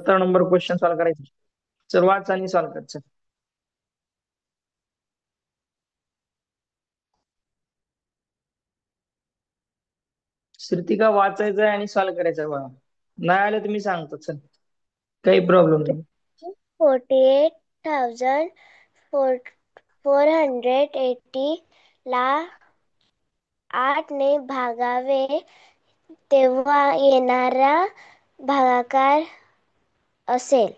Number question solve करायचं. चल वाच आणि सॉल्व कर चल. श्रुतिका वाचायचं आहे आणि सॉल्व करायचं आहे बघा. नाही आलं तर मी सांगतो चल. काही प्रॉब्लेम नाही. 48,480 ला 8 ने भागावे तेव्हा येणारा भागाकार असेल.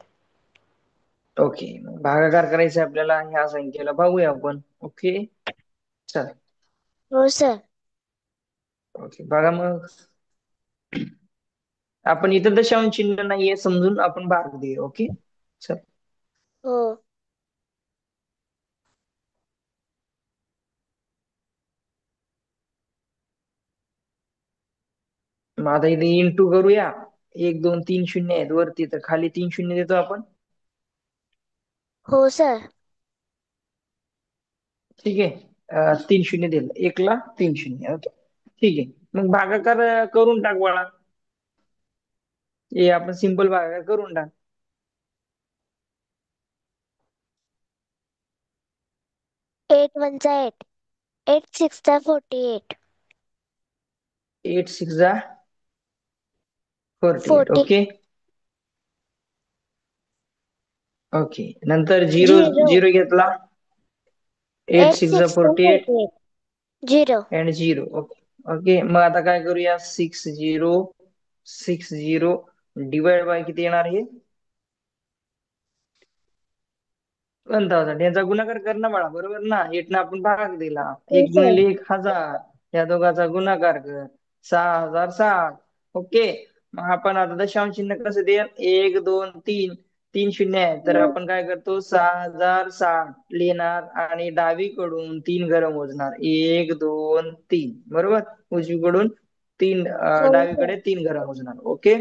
ओके, भागाकार करायचा आहे आपल्याला ह्या संख्येला. बघूया आपण. ओके चल. हो सर. ओके बघा मग. आपण इथं दशांश चिन्ह नाहीये समजून आपण भाग देऊ. ओके चल. हो. मग आता इथे इंटू करूया. 1 2 3 0 आहेत वरती, तर खाली 3 0 देतो आपण. हो सर. ठीक आहे. 3 0 दिलं, 1 ला 3 0. ओके ठीक आहे. मग भागाकार करून टाक बाळा. हे आपण सिंपल भागाकार करून टाक. 8 1 8. 8 6 48. 8 6 जा 48. 40. Okay okay. नंतर झिरो 0. झिरो घेतला. 8 8 6 जा 6 48 48. 0. अँड 0. Okay okay. मग आता काय करूया. 6 0 6 0 डिवाइड बाय किती येणार हे 1000. यांचा गुणाकार कर ना बाळा. बरोबर ना. 8 ना आपण भाग दिला. हो 1 सर. गुणिले 1000. या दोघाचा गुणाकार कर. 6060. ओके. मग आपण आता दशांश चिन्ह कसं देईल. 1 2 3 3 0 आहे, तर हो. आपण काय करतो 6060 लिहिणार आणि डावीकडून 3 घरं मोजणार. 1 2 3. बरोबर. उजवीकडून तीन हो सर. डावीकडे 3 घरं मोजणार. ओके.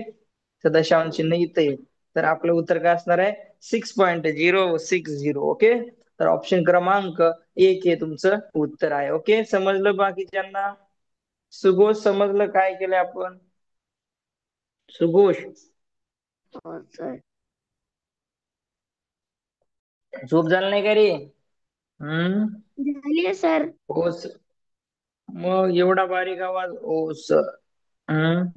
तर दशांश चिन्ह इथं येईल. तर आपलं उत्तर काय असणार आहे 6.060. ओके. तर ऑप्शन क्रमांक 1 हे तुमचं उत्तर आहे. ओके समजलं बाकीच्यांना. सुघोष समजलं काय केलंय आपण. सुघोष हो सर. झोप झालं नाही का रे. हम्म. झाले सर. हो मग एवढा बारीक आवाज. ओ सर. हम्म.